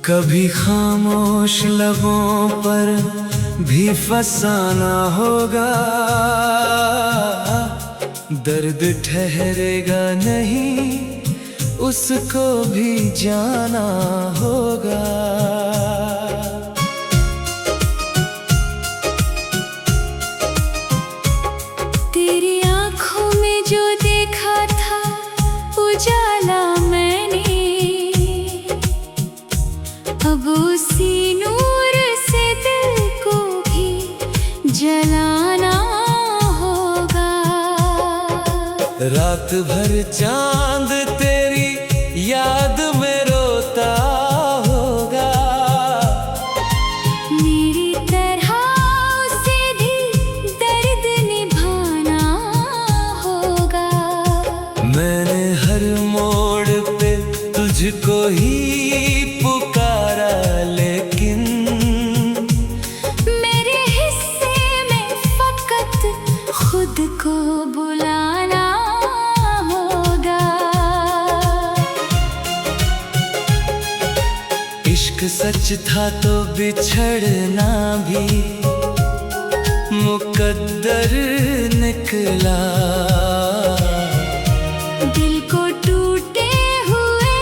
कभी खामोश लबों पर भी फसाना होगा, दर्द ठहरेगा नहीं उसको भी जाना होगा। तेरी आँखों में जो देखा था उजाला मैंने, अब उसी नूर से दिल को भी जलाना होगा। रात भर चांद तेरी याद में रोता होगा, मेरी तरह उसे भी दर्द निभाना होगा। मैंने हर मोड़ पे तुझको ही पुकारा, लेकिन मेरे हिस्से में फकत खुद को बुलाना होगा। इश्क सच था तो बिछड़ना भी मुकद्दर निकला। दिल को टूटे हुए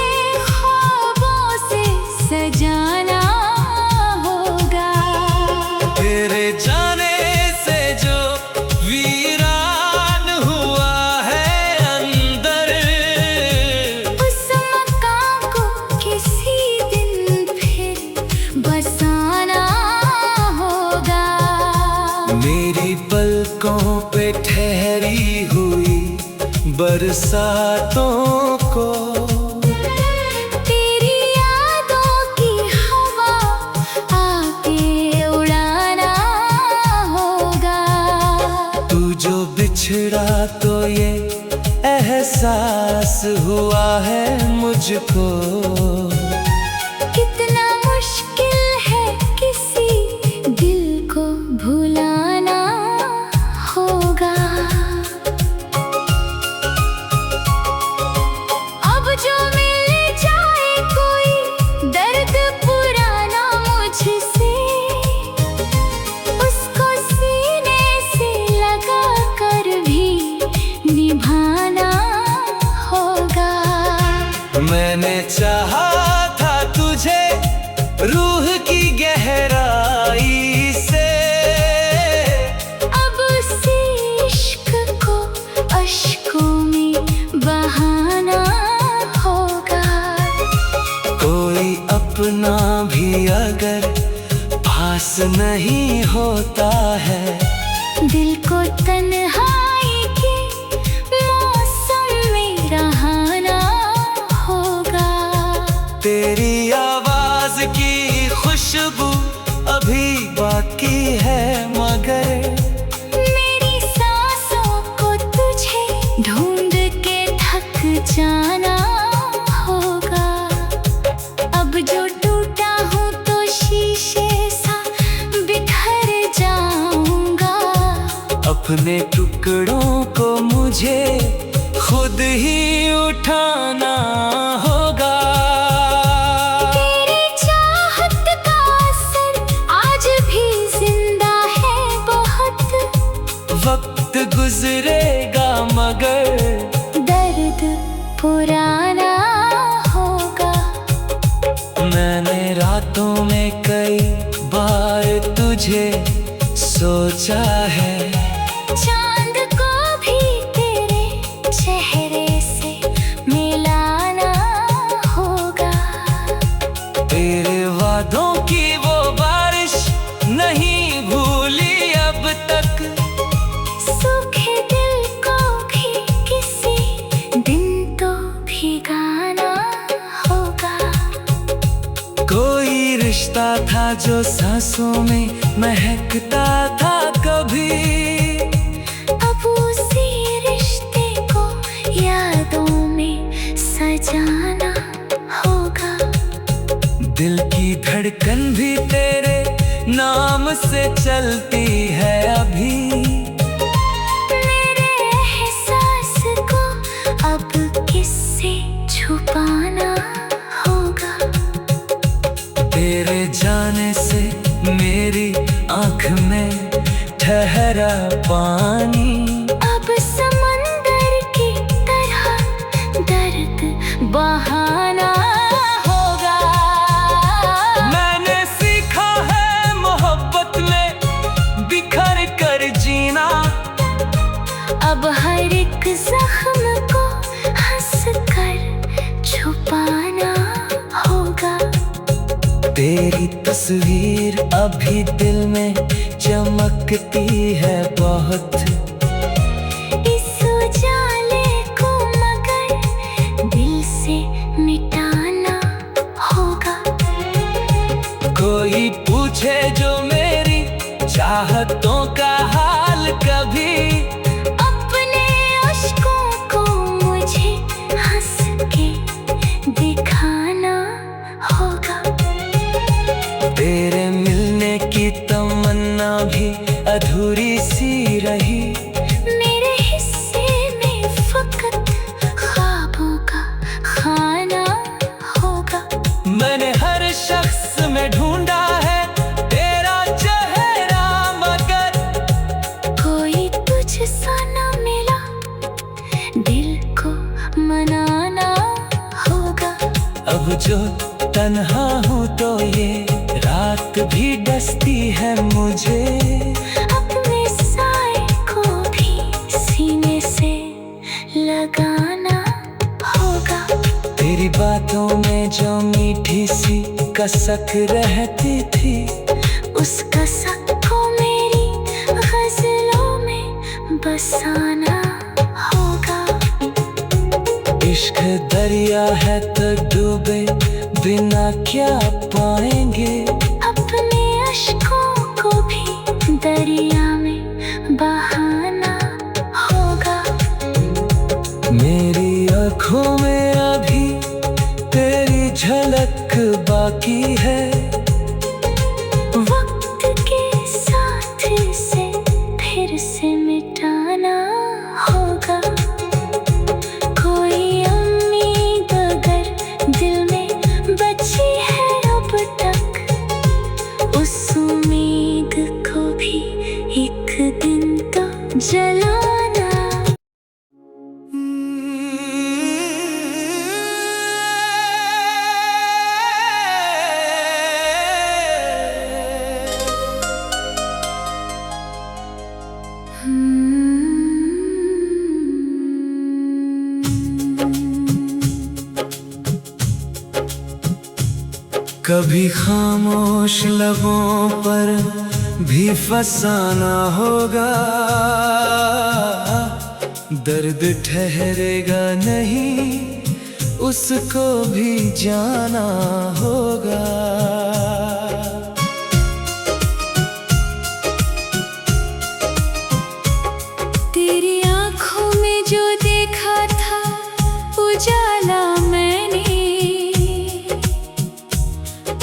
ख्वाबों से सजाना होगा। तेरे जाने से जो वीरान हुआ है अंदर, उस मकान को किसी दिन फिर बसाना होगा। मेरी पलकों पे ठहरी हुई बरसातों को तेरी यादों की हवा आके उड़ाना होगा। तू जो बिछड़ा तो ये एहसास हुआ है मुझको, कितना मुश्किल है किसी दिल को भुलाना होगा। अब जो मिल जाए कोई दर्द पुराना मुझसे, उसको सीने से लगा कर भी निभाना होगा। मैंने चाहा था तुझे रूह की गहराई से, अब उसी इश्क को अश्कों में बहाना होगा। कोई अपना भी अगर पास नहीं होता है, दिल को तन्हाई के मौसम में रहाना होगा। तेरी आवाज की खुशबू अभी बाकी है, मगर मेरी सांसों को तुझे ढूंढ के थक जाना होगा। अब जो टूटा हूँ तो शीशे सा बिखर जाऊंगा। अपने टुकड़ों को मुझे खुद ही उठाना होगा। तेरी चाहत का असर आज भी जिंदा है बहुत। वक्त गुजरेगा मगर दर्द पुराना होगा। मैंने रातों में कई बार तुझे सोचा है, चांद को भी तेरे चेहरे से मिलाना होगा। तेरे वादों की वो बारिश नहीं भूली अब तक, सूखे दिल को भी किसी दिन तो भिगाना होगा। कोई रिश्ता था जो सांसों में महकता था कभी, अब उसी रिश्ते को यादों में सजाना होगा। दिल की धड़कन भी तेरे नाम से चलती है अभी, मेरे एहसास को अब किससे छुपाना होगा। ठहरा पानी अब समंदर की तरह दर्द बहाना होगा। मैंने सीखा है मोहब्बत में बिखर कर जीना, अब हर एक जख्म को हंस कर छुपाना होगा। तेरी तस्वीर अभी दिल में चमकती है बहुत, इस उजाले को मगर दिल से मिटाना होगा। कोई पूछे जो मेरी चाहतों का हाल कभी, अपने अश्कों को मुझे हंस के दिखाना होगा। तेरे मिलने की तमन्ना भी अधूरी सी रही, मेरे हिस्से में फकत ख्वाबों का खाना होगा। मैंने हर शख्स में ढूंढा है तेरा चेहरा, मगर कोई तुझसा न मिला, दिल को मनाना होगा। अब जो तन्हा हूँ तो ये रात भी डसती है मुझे, अपने साए को भी सीने से लगाना होगा। तेरी बातों में जो मीठी सी कसक रहती थी, उस कसक को मेरी गजलों में बसाना होगा। इश्क दरिया है तो डूबे बिना क्या पाएंगे, अपने अश्कों को भी दरिया में बहाना होगा। मेरी आँखों में अभी तेरी झलक बाकी है, वक्त के साथ से फिर से मिटाना होगा। कोई उम्मीद अगर दिल में बची है अब तक, उस उम्मीद को भी एक दिन तो जलाना। कभी खामोश लबों पर भी फसाना होगा, दर्द ठहरेगा नहीं उसको भी जाना होगा। तेरी आँखों में जो देखा था उजाला मैंने,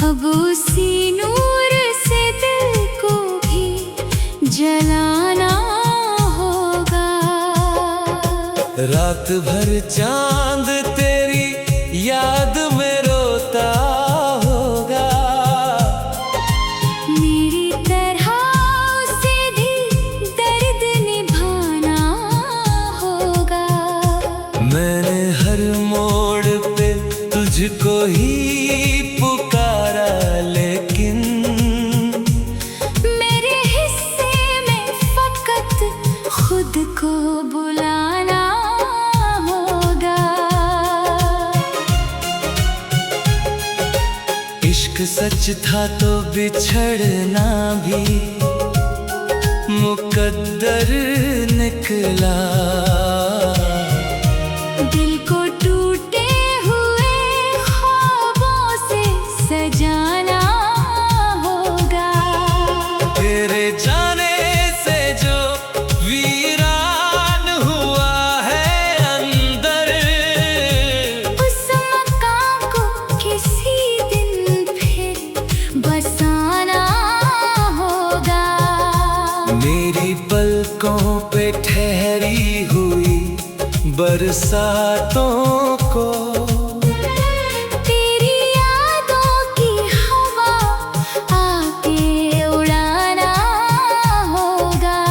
अब उसी नूर से दिल को भी जलाना होगा। रात भर चांद तेरी याद में रोता होगा, मेरी तरह उसे भी दर्द निभाना होगा। मैंने हर मोड़ पे तुझको ही पुकारा, लेकिन मेरे हिस्से में फकत खुद को बुलाना होगा। इश्क सच था तो बिछड़ना भी मुकद्दर निकला, दिल को टूटे हुए ख्वाबों से सजाना होगा। तेरे जाने से जो वीरान हुआ है अंदर, उस मकान को किसी दिन फिर बसाना होगा। मेरी पलकों पे ठहरी हुई बरसातों को, तेरी यादों की हवा आके उड़ाना होगा।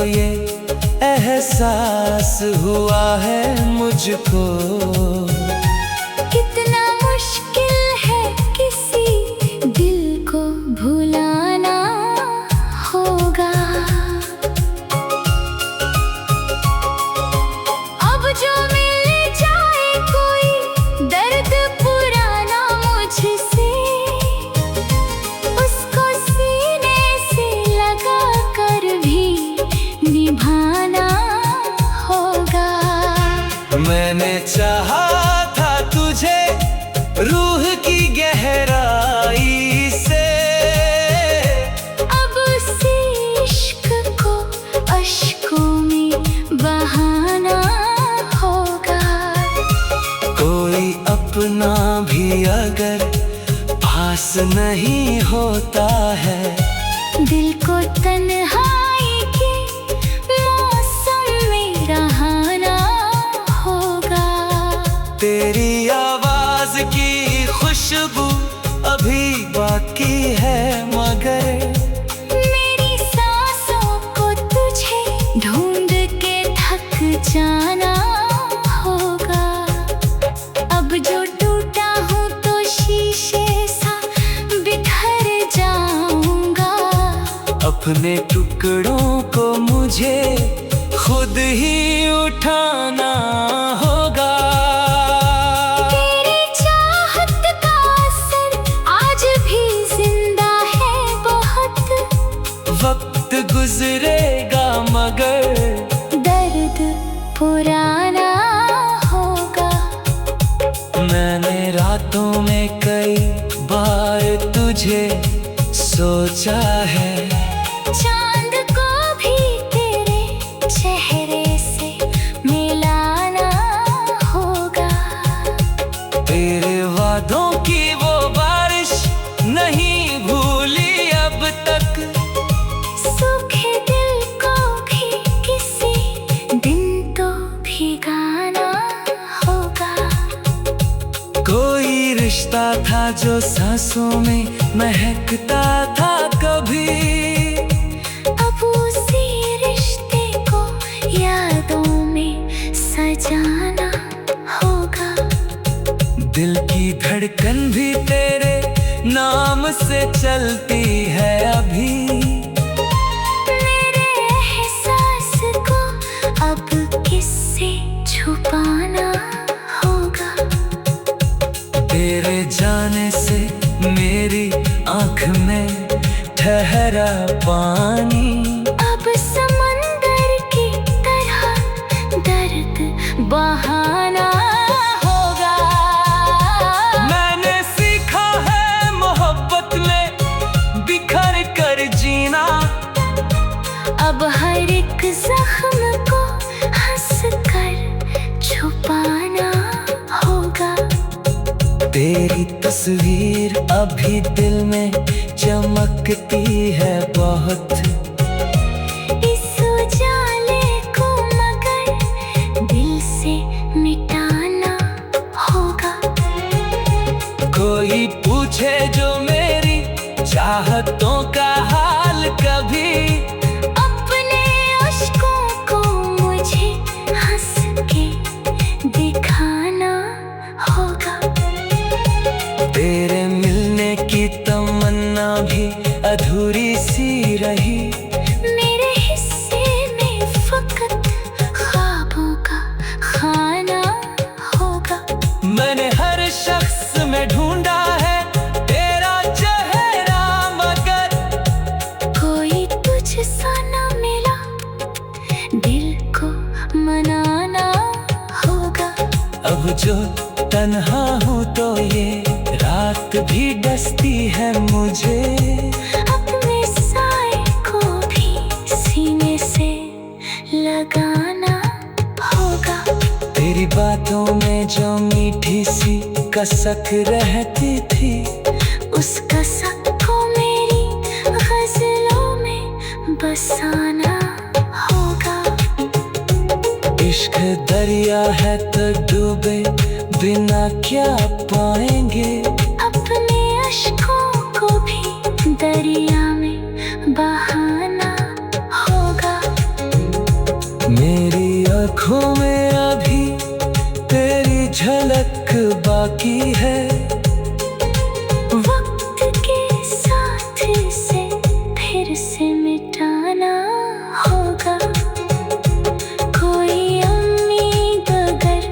ये एहसास हुआ है मुझको। कितना मुश्किल है किसी दिल को भुलाना होगा। अब जो मिल जाए कोई दर्द पुराना मुझसे, उसको सीने से लगा कर भी निभाना होगा। मैंने चाहा था तुझे रूह की गहराई से, अब उसी इश्क को अश्कों में बहाना होगा। कोई अपना भी अगर पास नहीं होता है, दिल को तन्हाई के मौसम में रहाना होगा। तेरी आवाज की खुशबू अभी बाकी है, मगर मेरी सांसों को तुझे ढूंढ के थक जाना होगा। अब जो टूटा हूँ तो शीशे सा बिखर जाऊंगा। अपने टुकड़ों को मुझे खुद ही उठाना होगा। तेरी चाहत का असर आज भी जिंदा है बहुत। वक्त गुजरेगा मगर दर्द पुराना होगा। मैंने रातों में कई बार तुझे सोचा है, चांद को भी तेरे चेहरे से मिलाना होगा। तेरे वादों की वो बारिश नहीं भूली अब तक। सूखे दिल को भी किसी दिन तो भिगाना होगा। कोई रिश्ता था जो सांसों में महकता था कभी, अब उसी रिश्ते को यादों में सजाना होगा। दिल की धड़कन भी तेरे नाम से चलती है अभी। मेरे एहसास को अब किससे छुपाना होगा। तेरे जाने से मेरी आँख में ठहरा पानी, अब समंदर की तरह दर्द बहाना होगा। मैंने सीखा है मोहब्बत में बिखर कर जीना। अब हर एक जख्म को हंस कर छुपाना होगा। तेरी तस्वीर अभी दिल में चमकती है बहुत। इस उजाले को मगर दिल से मिटाना होगा। कोई पूछे जो मेरी चाहतों का हाल कभी, अपने अश्कों को मुझे हंस के दिखाना होगा। तेरे मिलने की तमन्ना भी अधूरी सी रही। मेरे हिस्से में फकत ख्वाबों का खाना होगा। मैंने हर शख्स में ढूंढा है तेरा चेहरा, मगर कोई तुझसा न मिला, दिल को मनाना होगा। अब जो तन्हा हूँ तो ये रात भी डसती है मुझे। अपने साए को भी सीने से लगाना होगा। तेरी बातों में जो मीठी सी कसक रहती थी, उस कसक को मेरी गजलों में बसाना होगा। इश्क दरिया है तो डूबे बिना क्या पाएंगे। अपने अश्कों को भी दरिया में बहाना होगा। आँखों में अभी तेरी झलक बाकी है। वक्त के साथ इसे फिर से मिटाना होगा। कोई उम्मीद अगर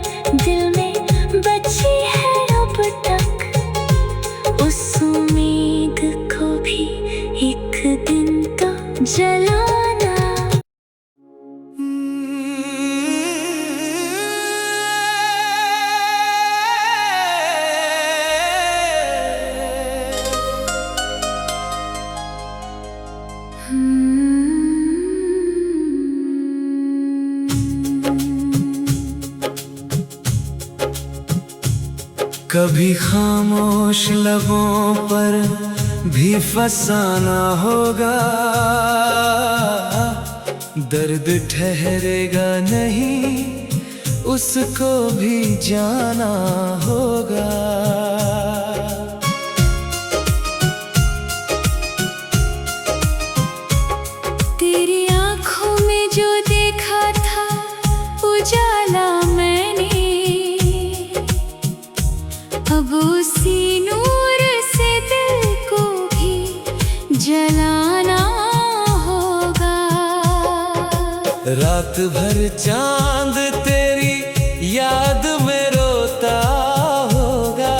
दिल में बची है अब तक, उस उम्मीद को भी एक दिन तो जलाना। कभी खामोश लबों पर भी फसाना होगा। दर्द ठहरेगा नहीं, उसको भी जाना होगा। तेरी आँखों में जो देखा था उजाला मैंने, अब उसी नूर से दिल को भी जलाना होगा। रात भर चांद तेरी याद में रोता होगा।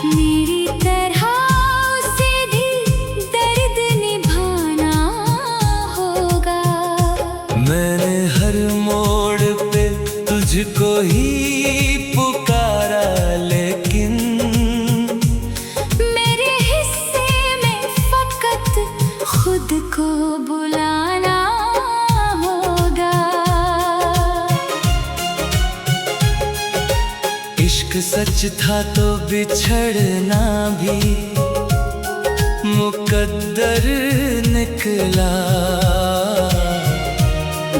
मेरी तरह उसे भी दर्द निभाना होगा। मैंने हर मोड़ पे तुझको ही पुकारा, लेकिन मेरे हिस्से में फकत खुद को बुलाना होगा। इश्क सच था तो बिछड़ना भी मुकद्दर निकला।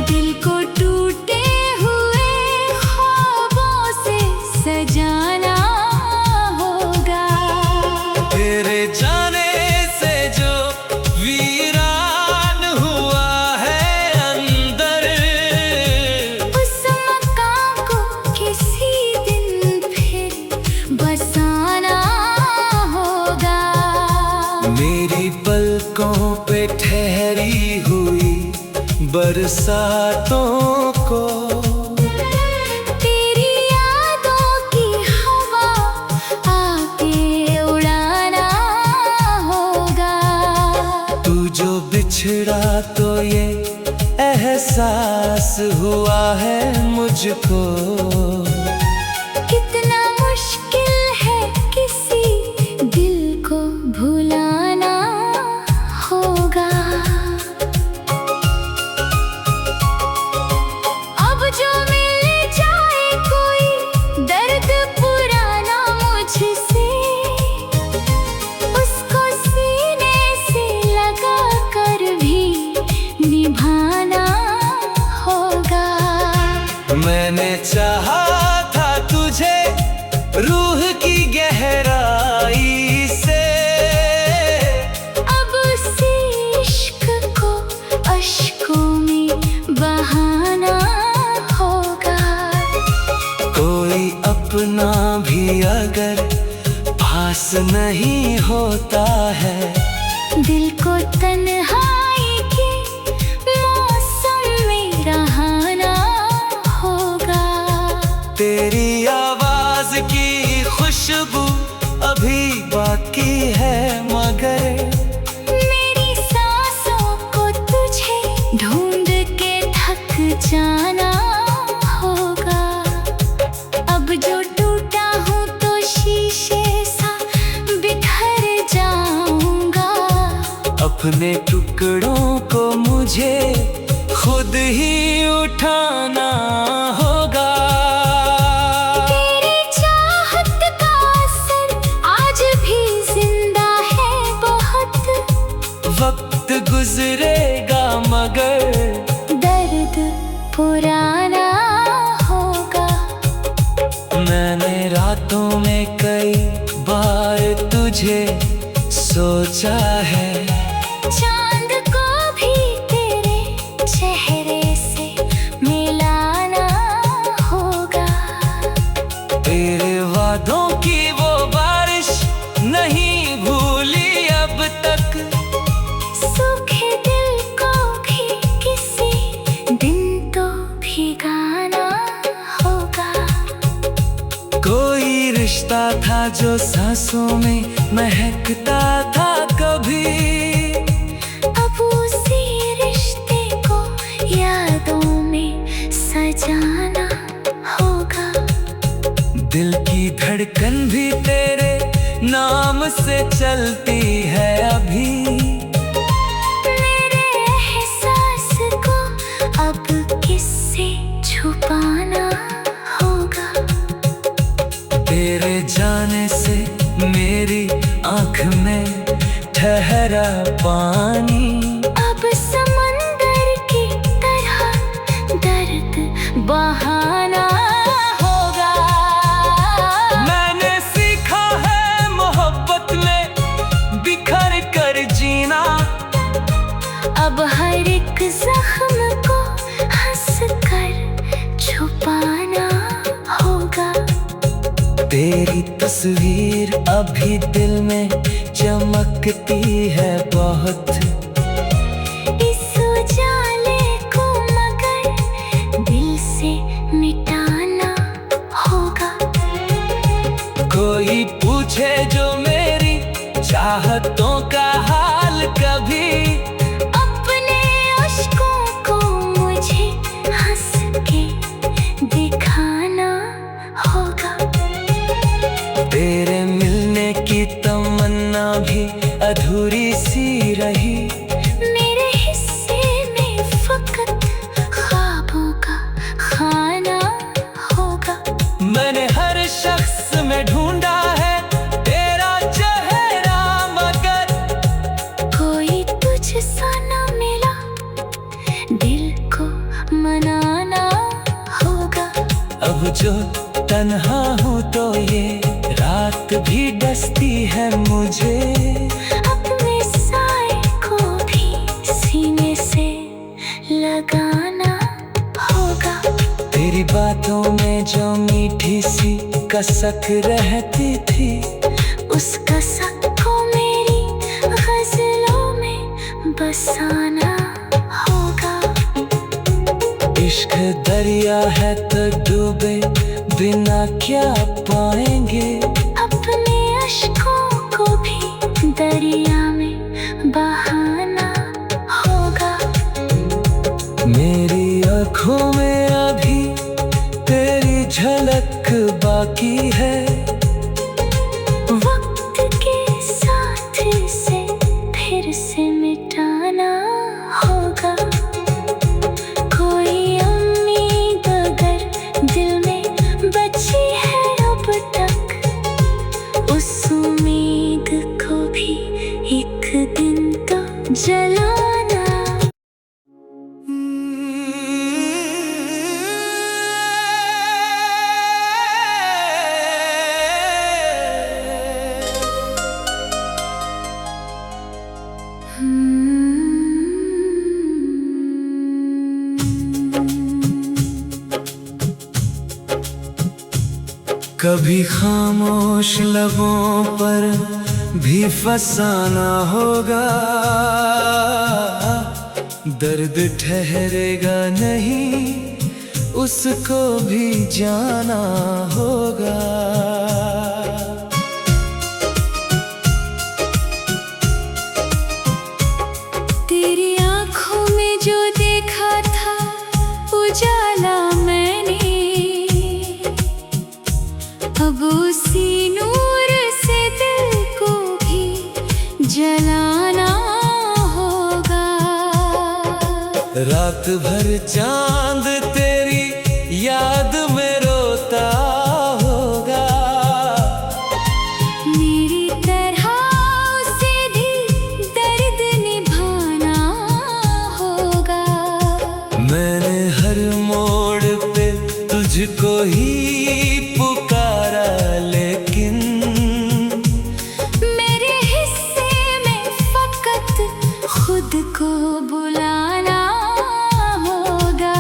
दिल को टूटे हुए ख्वाबों से सजाना होगा। तेरे जाने से जो वीरान हुआ है अंदर, उस मकान को किसी दिन फिर बसाना होगा। मेरी पलकों पे ठहरी हुई बरसातों को तेरी यादों की हवा आके उड़ाना होगा। तू जो बिछड़ा तो ये एहसास हुआ है मुझको। कितना मुश्किल है किसी दिल को भुलाना होगा। अब जो मिल जाए कोई दर्द पुराना मुझसे, उसको सीने से लगा कर भी निभाना होगा। मैंने चाहा था तुझे रूह की गहराई से, अब उसी इश्क को अश्कों में बहाना होगा। कोई अपना भी अगर पास नहीं होता है, दिल को तन्हाई के मौसम में रहाना होगा। तेरी आवाज की खुशबू अभी बाकी है, मगर मेरी सांसों को तुझे ढूंढ के थक जाना होगा। अब जो टूटा हूँ तो शीशे सा बिखर जाऊंगा। अपने टुकड़ों को मुझे खुद ही उठाना होगा। तेरी चाहत का असर आज भी जिंदा है बहुत। वक्त गुजरेगा मगर दर्द पुराना होगा। मैंने रातों में कई बार तुझे सोचा है। चांद को भी तेरे चेहरे से था जो सांसों में महकता था कभी, अब उसी रिश्ते को यादों में सजाना होगा। दिल की धड़कन भी तेरे नाम से चलती है अभी, मेरे एहसास को अब किससे छुपाना होगा। तेरे जाने से मेरी आँख में ठहरा पानी, अब समंदर की तरह दर्द बहाना होगा। मैंने सीखा है मोहब्बत में बिखर कर जीना, अब हर एक जख्म को हंस कर छुपाना होगा। तेरी तस्वीर अभी दिल में चमकती है बहुत, इस उजाले को मगर दिल से मिटाना होगा। कोई पूछे जो मेरी चाहतों का हाल कभी, अपने अश्कों को मुझे हंस के दिखाना होगा। तेरे मिलने की तमन्ना भी अधूरी सी रही, मेरे हिस्से में फकत ख्वाबों का खाना होगा। मैंने हर शख्स में ढूंढा है तेरा चेहरा, मगर कोई तुझसा न मिला, दिल को मनाना होगा। अब जो तन्हा हूँ तो ये रात भी डसती है मुझे, अपने साए को भी सीने से लगाना होगा। तेरी बातों में जो मीठी सी कसक रहती थी, उस कसक को मेरी गजलों में बसाना होगा। इश्क दरिया है तो डूबे बिना क्या पाएंगे, अपने अश्कों को भी दरिया में बहाना होगा। मेरी आँखों में अभी तेरी झलक बाकी है, वक्त के साथ इसे फिर से मिटाना होगा। कोई उम्मीद अगर दिल में बची है अब तक, उस उम्मीद को भी एक दिन तो जलाना। कभी खामोश लबों पर भी फसाना होगा, दर्द ठहरेगा नहीं उसको भी जाना होगा। तेरी आँखों में जो देखा था उजाला मैंने, अब उसी नूर से दिल को भी जलाना होगा। रात भर चांद तेरी याद में रोता होगा, मेरी तरह उसे भी दर्द निभाना होगा। मैंने हर मोड़ पे तुझको ही पुकारा, लेकिन मेरे हिस्से में फकत खुद को बुलाना होगा।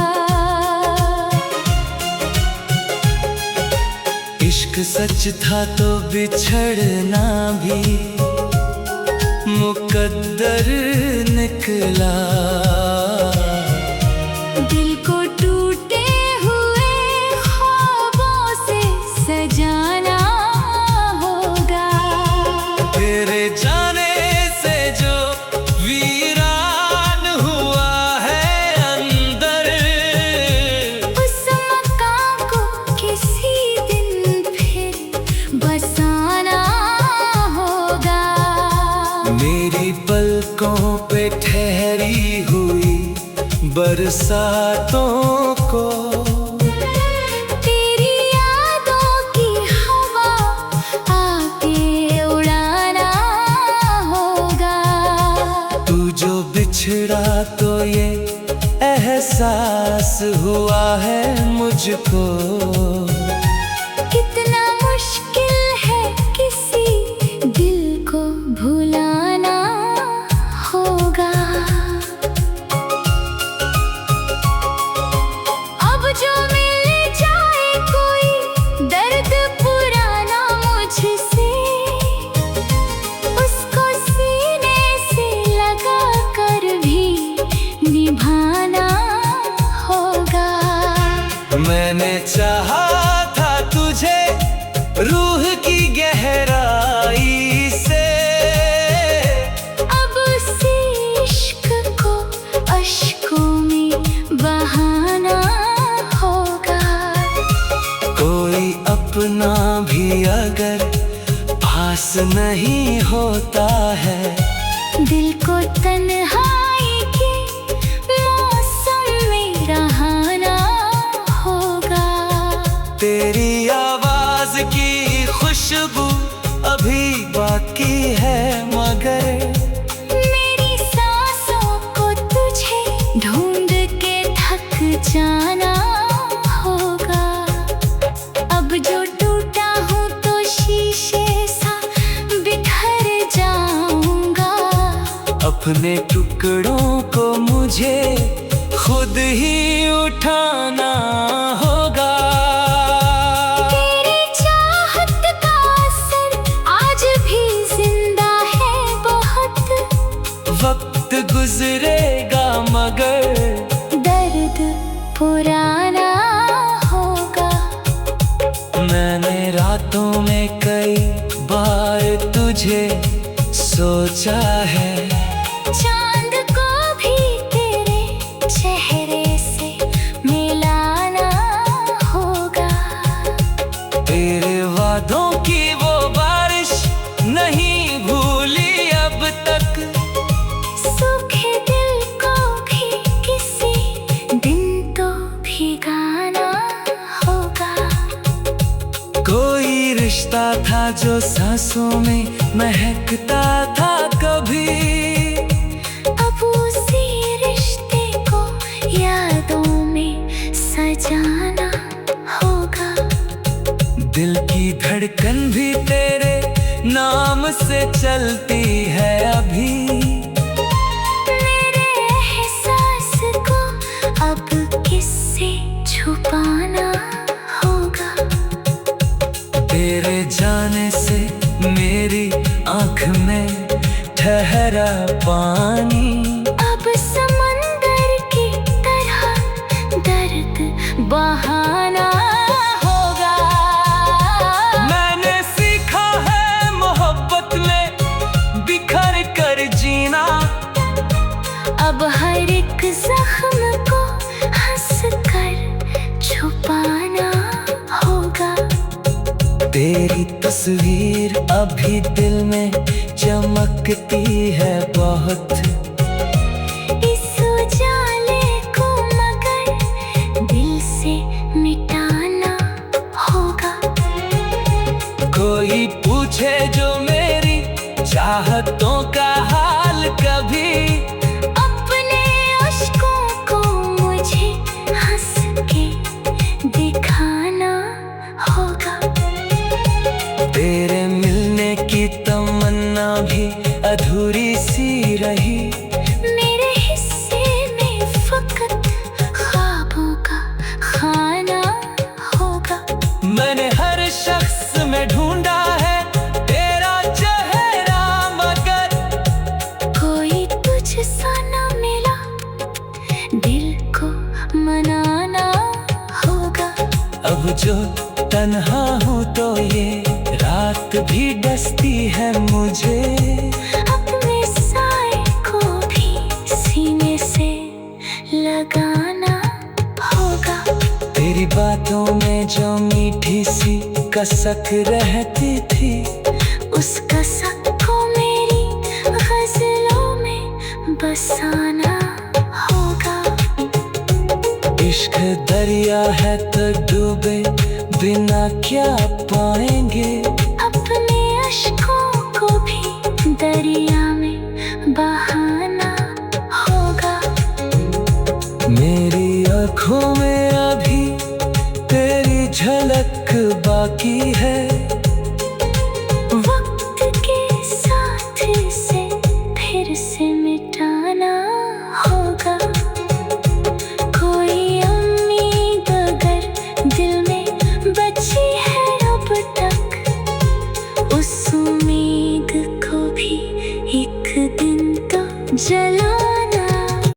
इश्क सच था तो बिछड़ना भी मुकद्दर निकला। दिल को टूटे हुए ख्वाबों से सजाना बरसातों को तेरी यादों की हवा आके उड़ाना होगा। तू जो बिछड़ा तो ये एहसास हुआ है मुझको। कितना मुश्किल है किसी दिल को भुलाना होगा। अब जो मिल जाए कोई दर्द पुराना मुझसे, उसको सीने से लगा कर भी निभाना होगा। मैंने चाहा था तुझे रूह की गहराई से, अब उसी इश्क को अश्कों में बहाना होगा। कोई अपना भी अगर पास नहीं होता है, दिल को तन्हाई के मौसम में रहाना होगा। तेरी आवाज की खुशबू अभी बाकी है, मगर मेरी सांसों को तुझे ढूंढ के थक जाना होगा। अब जो टूटा हूँ तो शीशे सा बिखर जाऊंगा। अपने टुकड़ों को मुझे खुद ही उठाना होगा। तेरी चाहत का असर आज भी जिंदा है बहुत। वक्त गुजरेगा मगर दर्द पुराना होगा। मैंने रातों में कई बार तुझे सोचा है। चांद को भी तेरे चेहरे से मिलाना होगा। तेरे वादों की वो बारिश नहीं भूली अब तक। सूखे दिल को भी किसी दिन तो भिगाना होगा। कोई रिश्ता था जो सांसों में महकता था कभी, अब उसी रिश्ते को यादों में सजाना होगा। दिल की धड़कन भी तेरे नाम से चलती है अभी। मेरे एहसास को अब किससे छुपाना होगा। तेरे जाने से मेरी आँख में ठहरा पानी। अब समंदर की तरह दर्द बहाना होगा। मैंने सीखा है मोहब्बत में बिखर कर जीना। अब हर एक जख्म को हंस कर छुपाना होगा। तेरी तस्वीर अभी दिल में चमकती है बहुत। इस उजाले को मगर दिल से मिटाना होगा। कोई पूछे जो मेरी चाहतों का हाल कभी, अपने अश्कों को मुझे हंस के दिखाना होगा। तेरे मिलने की तमन्ना भी अधूरी सी रही। मेरे हिस्से में फकत ख्वाबों का खाना होगा। मैंने हर शख्स में ढूंढा है तेरा चेहरा, मगर कोई तुझसा न मिला, दिल को मनाना होगा। अब जो तन्हा हूँ तो ये रात भी डसती है मुझे। अपने साए को भी सीने से लगाना होगा। तेरी बातों में जो मीठी सी कसक रहती थी, उस कसक को मेरी गजलों में बसाना होगा। इश्क दरिया है तो डूबे बिना क्या पाएंगे। अपने अश्कों को भी दरिया में बहाना होगा। मेरी आँखों में अभी तेरी झलक बाकी है।